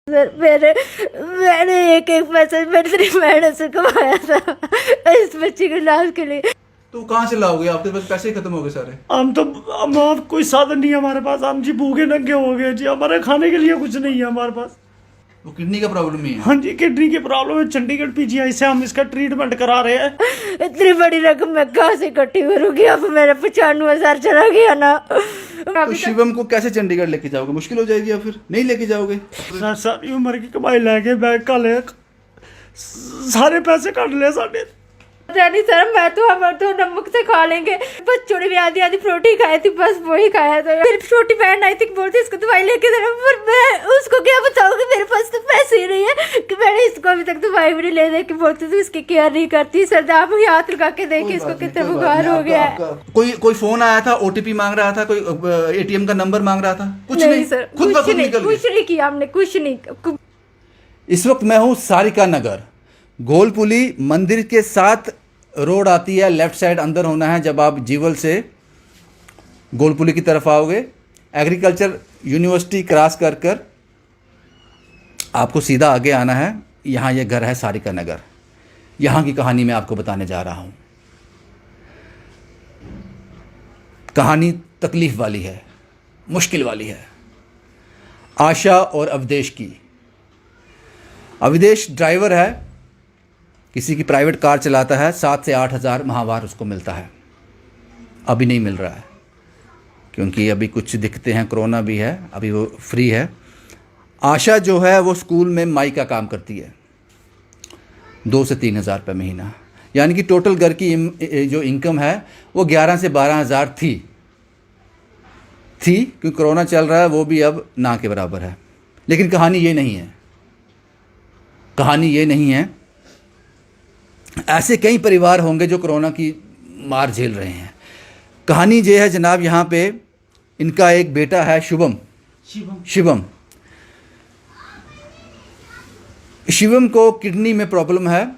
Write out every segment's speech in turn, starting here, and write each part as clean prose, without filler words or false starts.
Sir मैंने एक एक पैसा मेरी सिर्फ मेहनत से कमाया था इस बच्ची के इलाज के लिए। तो कहाँ से लाओगे? आपके पास पैसे ही खत्म हो गए सारे। हम कोई साधन नहीं है हमारे पास, हम जी भूखे नंगे हो गए जी, हमारे खाने के लिए कुछ नहीं है हमारे पास। वो किडनी का प्रॉब्लम ही है। हाँ जी, किडनी की प्रॉब्लम है। चंडीगढ़ पीजीआई से हम इसका ट्रीटमेंट करा रहे हैं। इतनी बड़ी रकम मैं कहाँ से इकट्ठी करूंगी? अब मेरा 95,000 चला गया ना। तो शिवम को कैसे चंडीगढ़ लेके जाओगे? मुश्किल हो जाएगी या फिर नहीं लेके जाओगे? सारी उम्र की कमाई लेके बैंक का ले सारे पैसे काट ले साढ़े। नहीं सर, मैं तो हम तो नमक से खा लेंगे। बच्चों ने भी आधी आधी फ्रूटी खाई थी, बस वही खाया था। मेरी छोटी बहन आई थी, बोलती इसको दवाई लेके देना, पर मैं उसको क्या बताऊंगी? मेरे पास तो पैसे ही नहीं है कि मैंने इसको अभी तक दवाई भी नहीं ले दे के बोलती थी इसकी केयर नहीं करती। सर आप हाथ लगा के देखिए इसको कितना बुखार हो गया है। कोई फोन आया था, ओटीपी मांग रहा था, कोई एटीएम का नंबर मांग रहा था? कुछ नहीं सर, खुद ब खुद निकल गए। कुछ नहीं किया हमने, कुछ नहीं। इस वक्त मैं हूँ सारिका नगर, गोलपुली मंदिर के साथ रोड आती है, लेफ्ट साइड अंदर होना है। जब आप जीवल से गोलपुली की तरफ आओगे, एग्रीकल्चर यूनिवर्सिटी क्रॉस कर कर आपको सीधा आगे आना है। यहाँ ये घर है सारिका नगर। यहाँ की कहानी मैं आपको बताने जा रहा हूँ। कहानी तकलीफ वाली है, मुश्किल वाली है। आशा और अवधेश की। अवधेश ड्राइवर है, किसी की प्राइवेट कार चलाता है। 7 से 8 हज़ार माहवार उसको मिलता है। अभी नहीं मिल रहा है क्योंकि अभी कुछ दिक्कतें हैं, कोरोना भी है, अभी वो फ्री है। आशा जो है वो स्कूल में माई का काम करती है। 2 से 3 हज़ार रुपये महीना, यानी कि टोटल घर की जो इनकम है वो 11 से 12 हज़ार थी क्योंकि कोरोना चल रहा है, वो भी अब ना के बराबर है। लेकिन कहानी ये नहीं है। कहानी ये नहीं है। ऐसे कई परिवार होंगे जो कोरोना की मार झेल रहे हैं। कहानी ये है जनाब, यहाँ पे इनका एक बेटा है शिवम को किडनी में प्रॉब्लम है।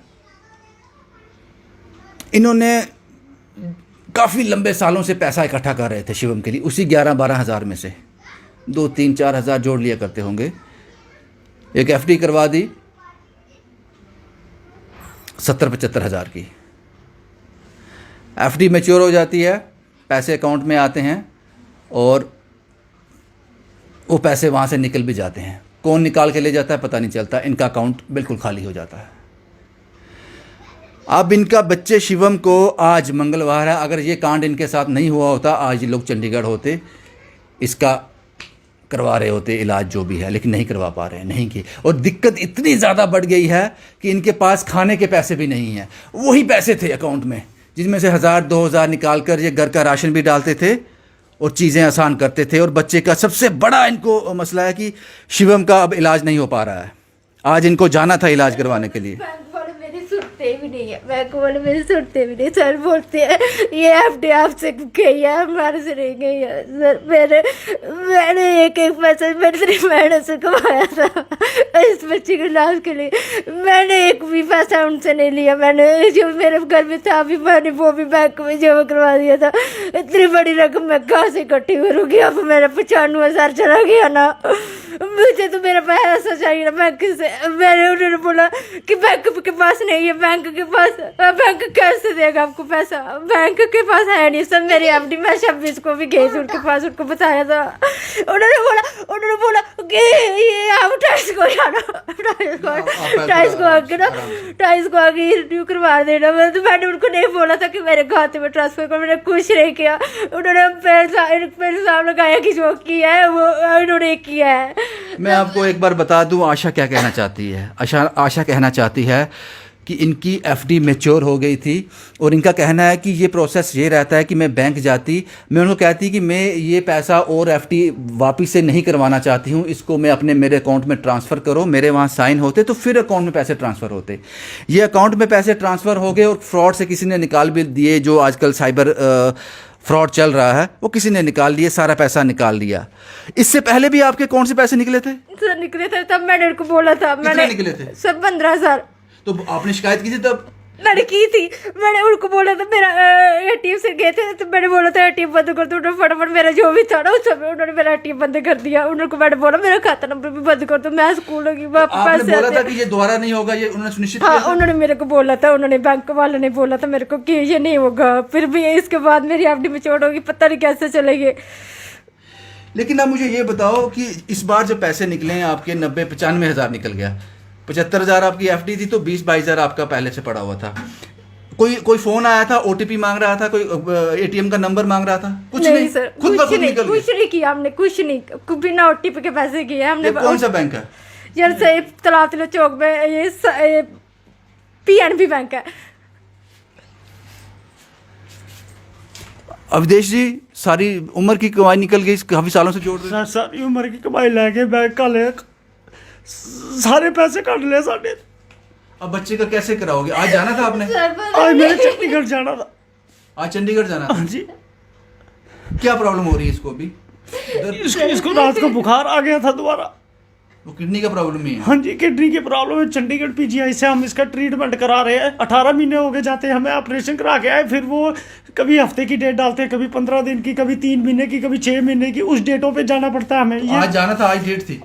इन्होंने काफ़ी लंबे सालों से पैसा इकट्ठा कर रहे थे शिवम के लिए। उसी 11-12 हज़ार में से 2-3-4 हज़ार जोड़ लिया करते होंगे। एक एफडी करवा दी 70-75 हज़ार की। एफडी मैच्योर हो जाती है, पैसे अकाउंट में आते हैं और वो पैसे वहाँ से निकल भी जाते हैं। कौन निकाल के ले जाता है पता नहीं चलता। इनका अकाउंट बिल्कुल खाली हो जाता है। अब इनका बच्चे शिवम को, आज मंगलवार है, अगर ये कांड इनके साथ नहीं हुआ होता आज ये लोग चंडीगढ़ होते, इसका करवा रहे होते इलाज जो भी है, लेकिन नहीं करवा पा रहे हैं, नहीं की। और दिक्कत इतनी ज़्यादा बढ़ गई है कि इनके पास खाने के पैसे भी नहीं हैं। वही पैसे थे अकाउंट में जिसमें से 1,000-2 हज़ार निकाल कर ये घर का राशन भी डालते थे और चीज़ें आसान करते थे। और बच्चे का सबसे बड़ा इनको मसला है कि शिवम का अब इलाज नहीं हो पा रहा है। आज इनको जाना था इलाज करवाने के लिए। बैंक वाले मेरी सुनते भी नहीं है, बैंक वाले मेरी सुनते भी नहीं। सर बोलते हैं ये एफडी आपसे गई है, हमारे से नहीं गई है। सर मैंने एक एक पैसा मेरी सिर्फ मेहनत से कमाया था इस बच्ची के इलाज के लिए। मैंने एक भी पैसा उनसे नहीं लिया। मैंने जो मेरे घर में था अभी मैंने वो भी बैंक में जमा करवा दिया था। इतनी बड़ी रकम मैं कहाँ से इकट्ठी करूँगी? अब मेरा 95,000 चला गया ना। मुझे तो मेरा पैसा चाहिए ना बैंक से। मैंने उन्होंने बोला कि बैंक के पास नहीं है, बैंक के पास, बैंक कैसे देगा आपको पैसा? बैंक के पास है नहीं सर मेरी एफडी। मैं 26 को भी गई थी उनके पास, उनको बताया था। उन्होंने बोला कि ये आप 28 को जाना, 28 को आगे रिन्यू करवा देना। मैंने उनको नहीं बोला था कि मेरे खाते में ट्रांसफर कर, मैंने कुछ नहीं किया। उन्होंने मेरे सामने गाया कि जो किया है वो इन्होंने किया है। मैं आपको एक बार बता दूं आशा क्या कहना चाहती है। आशा कहना चाहती है कि इनकी एफडी मैच्योर हो गई थी और इनका कहना है कि ये प्रोसेस ये रहता है कि मैं बैंक जाती, मैं उनको कहती कि मैं ये पैसा और एफडी वापस से नहीं करवाना चाहती हूँ, इसको मैं मेरे अकाउंट में ट्रांसफ़र करो। मेरे वहाँ साइन होते तो फिर अकाउंट में पैसे ट्रांसफ़र होते। ये अकाउंट में पैसे ट्रांसफ़र हो गए और फ्रॉड से किसी ने निकाल भी दिए। जो आजकल साइबर फ्रॉड चल रहा है वो किसी ने निकाल लिए, सारा पैसा निकाल लिया। इससे पहले भी आपके अकाउंट से पैसे निकले थे? सर निकले थे, तब मैंने उनको बोला था। मैंने निकले थे? सब 15,000। तो आपने शिकायत की थी तब? लड़की थी। मैंने उनको बोला था मेरा एटीएम से गए थे तो मैंने बोला था एटीएम बंद कर दो। उन्होंने फटाफट मेरा जो भी था ना उस समय उन्होंने मेरा एटीएम बंद कर दिया। उनको मैंने बोला मेरा खाता नंबर भी बंद कर दो, मैं स्कूल होगी आपने बोला था कि ये दोबारा नहीं होगा, ये उन्होंने सुनिश्चित हाँ किया था? उन्होंने मेरे को बोला था, उन्होंने बैंक वाले ने बोला था मेरे को कि ये नहीं होगा। फिर भी इसके बाद मेरी एफडी मैच्योर होगी, पता नहीं कैसे चलेगी। लेकिन आप मुझे ये बताओ कि इस बार जब पैसे निकले हैं आपके 90-95 हज़ार निकल गया, 75,000 आपकी एफडी थी तो 20-22 हज़ार आपका पहले से पड़ा हुआ था। कोई फोन आया था, ओटीपी मांग रहा था, कोई एटीएम का नंबर मांग रहा था? कुछ नहीं सर, खुद ब खुद निकल कुछ नहीं किया हमने, कुछ नहीं, बिना ओटीपी के पैसे किए हमने। ये कौन सा बैंक है? यार से तलाब चौक में ये पीएनबी बैंक है। अवधेश जी, सारी उम्र की कमाई निकल गई, काफी सालों से जोड़ रहे सर सारी उम्र की कमाई लेके बैंक का ले सारे पैसे काट ले साढ़े। अब बच्चे का कैसे कराओगे? आज जाना था आपने? आज मेरे चंडीगढ़ जाना था। आज चंडीगढ़ जाना था? हाँ जी। क्या प्रॉब्लम हो रही है इसको अभी? इसको रात को बुखार आ गया था दोबारा। वो किडनी का प्रॉब्लम ही है? हाँ जी, किडनी की प्रॉब्लम है। चंडीगढ़ पीजीआई से हम इसका ट्रीटमेंट करा रहे हैं। 18 महीने हो गए जाते हमें, ऑपरेशन करा के आए। फिर वो कभी हफ्ते की डेट डालते हैं, कभी 15 दिन की, कभी 3 महीने की, कभी 6 महीने की। उस डेटों पे जाना पड़ता है हमें। आज जाना था, आज डेट थी?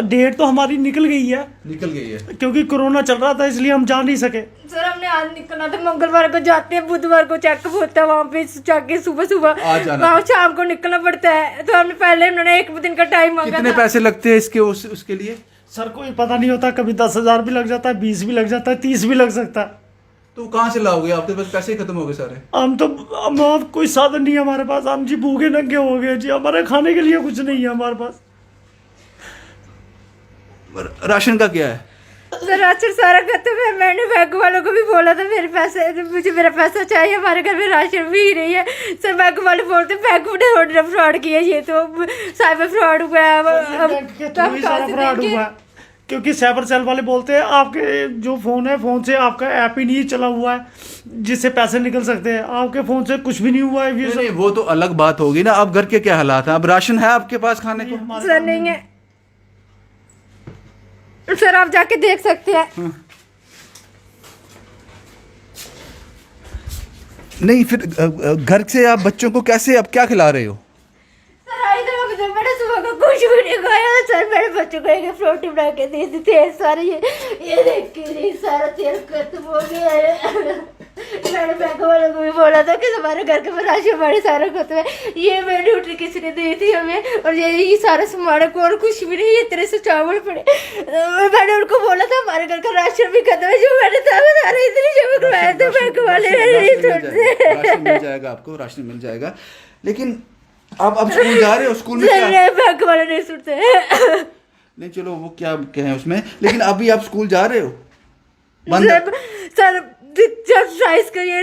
डेट तो हमारी निकल गई है। निकल गई है क्योंकि कोरोना चल रहा था इसलिए हम जा नहीं सके। सर हमने आज निकलना था, मंगलवार को जाते हैं, बुधवार को चेकअप होता है वहाँ पे जाके सुबह आज जाना वहाँ शाम को निकलना पड़ता है। तो हमने पहले उन्होंने 1 दिन का टाइम मांगा कितने था। पैसे लगते हैं इसके उसके लिए? सर कोई पता नहीं होता, कभी 10,000 भी लग जाता है, 20 भी लग जाता है, 30 भी लग सकता है। तो कहाँ से लाओगे? आपके पास पैसे ही खत्म हो गए सारे। हम कोई साधन नहीं है हमारे पास। हम जी भूखे नंगे हो गए जी, हमारे खाने के लिए कुछ नहीं है हमारे पास। राशन का क्या है? सर राशन सारा खत्म है। मैंने बैंक वालों को भी बोला था मेरे पैसे, मुझे मेरा पैसा चाहिए, हमारे घर में राशन भी ही नहीं है। सर बैंक वाले बोलते बैंक ने फ्रॉड किया, ये तो साइबर फ्रॉड हुआ है। बैंक के थ्रू ही सारा फ्रॉड हुआ है। क्योंकि साइबर सेल वाले बोलते हैं आपके जो फ़ोन है, फ़ोन से आपका ऐप ही नहीं चला हुआ है जिससे पैसे निकल सकते हैं। आपके फ़ोन से कुछ भी नहीं हुआ है। नहीं, वो तो अलग बात होगी ना। अब घर के क्या हालात हैं? अब राशन है आपके पास खाने को? सर नहीं है सर, आप जाके देख सकते हैं। नहीं, फिर घर से आप बच्चों को कैसे, अब क्या खिला रहे हो? सर आई तो मैंने सुबह को कुछ भी नहीं खाया। सर मेरे बच्चों को एक फ्रूटी बना के दी थी, तेल सारे ये देख के सारा तेल खत्म हो गया है। मैंने बैंक वालों को भी बोला था कि हमारे घर के राशन हमारे सारा खत्म है। ये मेरी ड्यूटी किसी ने दी थी हमें, और ये सारा सामान को और कुछ भी नहीं, इतने से चावल पड़े। और मैंने उनको बोला था हमारे घर का राशन भी खत्म है, जो मैंने था सारा इतने जमा करवाया था बैंक वाले। राशन मिल जाएगा आपको, राशन मिल जाएगा। लेकिन अब स्कूल जा रहे हो? स्कूल में क्या? बैंक वाले नहीं सुनते हैं। नहीं चलो वो क्या कहें उसमें, लेकिन अभी आप स्कूल जा रहे हो? सर जब साइज का ये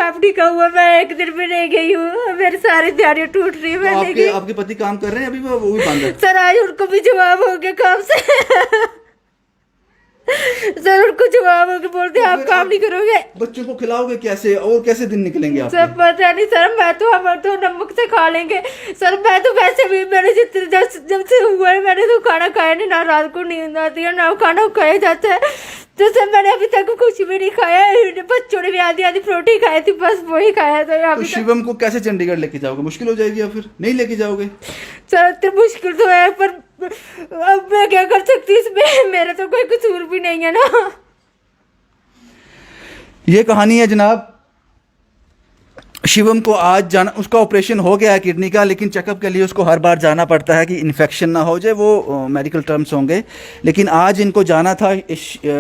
एफडी का हुआ, मैं 1 दिन भी नहीं गई हूँ। मेरी सारी तैयारियां टूट रही है। तो आपके पति काम कर रहे हैं अभी? वो भी बंद है? सर आज उनको भी जवाब हो गया काम से। सर उनको जवाब हो गया, बोलते आप काम नहीं करोगे। बच्चों को खिलाओगे कैसे और कैसे दिन निकलेंगे आपके? सर पता नहीं सर, हम तो नमक से खा लेंगे। सर मैं तो वैसे भी मैंने जितने जब से हुआ है मैंने तो खाना खाया नहीं, ना रात को नींद आती है ना खाना खाया जाता है। तो सर मैंने अभी तक कुछ भी नहीं खाया। बच्चों ने भी आधी फ्रूटी खाई थी, बस वही खाया था। तो शिवम को कैसे चंडीगढ़ लेके जाओगे? मुश्किल हो जाएगी या फिर नहीं लेके जाओगे? सर इतनी मुश्किल तो है, पर अब मैं क्या कर सकती हूँ इसमें? मेरा तो कोई कसूर भी नहीं है ना। ये कहानी है जनाब। शिवम को आज जाना, उसका ऑपरेशन हो गया है किडनी का, लेकिन चेकअप के लिए उसको हर बार जाना पड़ता है कि इन्फेक्शन ना हो जाए, वो मेडिकल टर्म्स होंगे। लेकिन आज इनको जाना था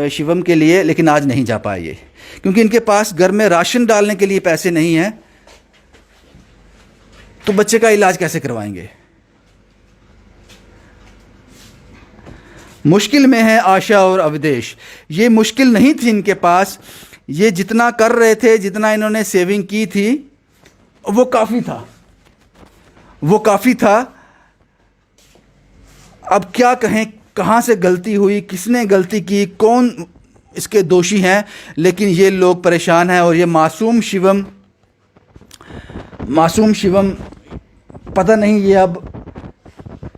शिवम के लिए, लेकिन आज नहीं जा पाए ये, क्योंकि इनके पास घर में राशन डालने के लिए पैसे नहीं हैं। तो बच्चे का इलाज कैसे करवाएंगे? मुश्किल में है आशा और अवधेश। ये मुश्किल नहीं थी इनके पास, ये जितना कर रहे थे, जितना इन्होंने सेविंग की थी, वो काफ़ी था, वो काफ़ी था। अब क्या कहें, कहाँ से गलती हुई, किसने गलती की, कौन इसके दोषी हैं, लेकिन ये लोग परेशान हैं। और ये मासूम शिवम पता नहीं ये अब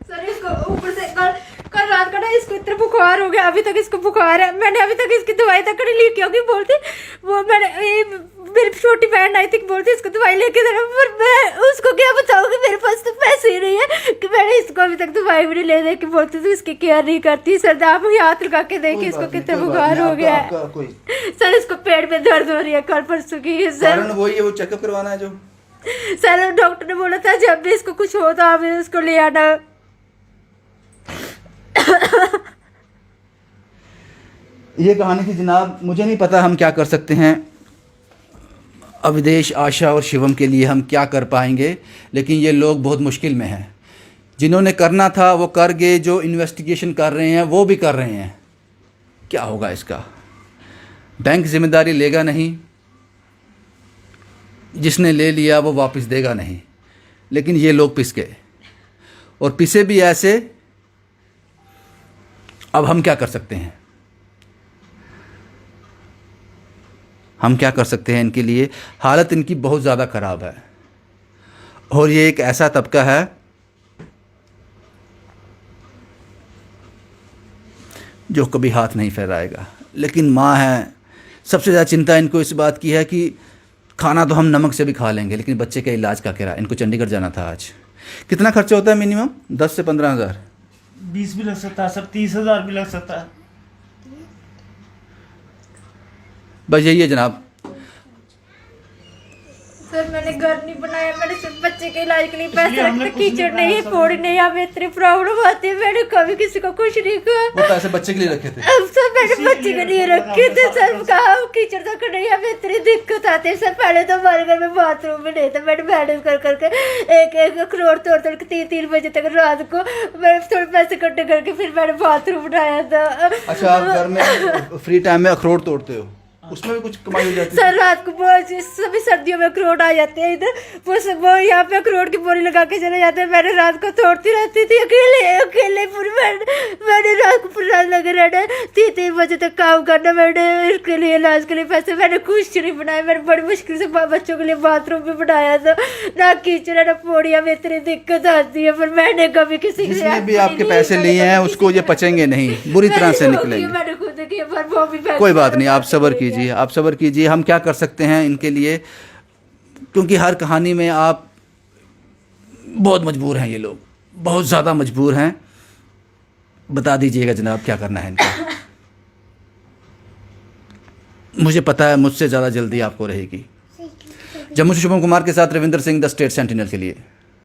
सर इसको ऊपर से कल रात का ना इसको इतना बुखार हो गया, अभी तक इसको बुखार है। मैंने अभी तक इसकी दवाई तक नहीं ली, क्योंकि बोलती वो मेरी छोटी बहन आई थी, बोलती इसको दवाई लेके देना, पर मैं उसको क्या बताऊंगी, मेरे पास तो पैसे ही नहीं है कि मैंने इसको अभी तक दवाई भी नहीं ले दे, कि बोलती थी इसकी केयर नहीं करती। सर आप हाथ लगा के देखिए इसको कितना बुखार हो गया है। सर इसको पेट में दर्द हो रही है कल परसों की। सर वही है, वो चेकअप करवाना है जो। सर डॉक्टर ने बोला था जब भी इसको कुछ हो तो आप इसको ले आना। ये कहानी थी जनाब। मुझे नहीं पता हम क्या कर सकते हैं अविदेश, आशा और शिवम के लिए हम क्या कर पाएंगे, लेकिन ये लोग बहुत मुश्किल में हैं। जिन्होंने करना था वो कर गए, जो इन्वेस्टिगेशन कर रहे हैं वो भी कर रहे हैं। क्या होगा इसका? बैंक जिम्मेदारी लेगा नहीं, जिसने ले लिया वो वापस देगा नहीं, लेकिन ये लोग पिस गए और पिसे भी ऐसे। अब हम क्या कर सकते हैं? हम क्या कर सकते हैं इनके लिए? हालत इनकी बहुत ज़्यादा ख़राब है और ये एक ऐसा तबका है जो कभी हाथ नहीं फैलाएगा। लेकिन माँ है, सबसे ज़्यादा चिंता इनको इस बात की है कि खाना तो हम नमक से भी खा लेंगे, लेकिन बच्चे का इलाज का क्या? इनको चंडीगढ़ जाना था आज। कितना खर्चा होता है मिनिमम? 10 से 15 हज़ार। 20 भी लग सकता है सर, 30,000 भी लग सकता है। बस यही है जनाब। सर मैंने घर नहीं बनाया, मैंने सिर्फ बच्चे के इलाज के लिए पैसे इसलिए हमने रखते, कुछ नहीं कीचड़ बनाया नहीं, सर। फोड़ी नहीं, हमें इतनी प्रॉब्लम आती है। मैंने कभी किसी को कुछ नहीं कहा। वो पैसे बच्चे के लिए रखे थे। अब सर मैंने इसीलिए बच्चे के लिए रखा रखे थे। था सर पैसा। कहा कीचड़ तक नहीं, हमें इतनी दिक्कत आती है। सर पहले तो हमारे घर में बाथरूम भी नहीं था, मैंने मैनेज कर करके एक अखरोट तोड़ तोड़ के 3 बजे तक रात को मैंने थोड़े पैसे इकट्ठे करके फिर मैंने बाथरूम बनाया था। अच्छा, आप घर में फ्री टाइम में अखरोट तोड़ते हो, उसमें भी कुछ कमाई हो जाती है? सर रात को बहुत सभी सर्दियों में अखरोट आ जाते हैं इधर, वो यहाँ पे अखरोट की बोरी लगा के चले जाते हैं। मैंने रात को तोड़ती रहती थी अकेले पूरी। मैंने रात को पूरी रात लगे रहना, 3 बजे तक काम करना। मैंने इसके लिए इलाज के लिए पैसे, मैंने कुछ नहीं बनाया। मैंने बड़ी मुश्किल से बच्चों के लिए बाथरूम भी बनाया था। ना कीचड़ ना पोड़िया में इतनी दिक्कत आती है, पर मैंने कभी किसी के जिसने भी आपके पैसे लिए हैं उसको ये पचेंगे नहीं, बुरी तरह से निकलेंगे। मैंने खुद किया, पर वो भी पैसे कोई बात नहीं, आप सब्र कीजिए, आप सब्र कीजिए। हम क्या कर सकते हैं इनके लिए, क्योंकि हर कहानी में आप बहुत मजबूर हैं, ये लोग बहुत ज़्यादा मजबूर हैं। बता दीजिएगा जनाब क्या करना है इनको। मुझे पता है मुझसे ज़्यादा जल्दी आपको रहेगी। जम्मू से शुभम कुमार के साथ Ravinder Singh, the state sentinel के लिए।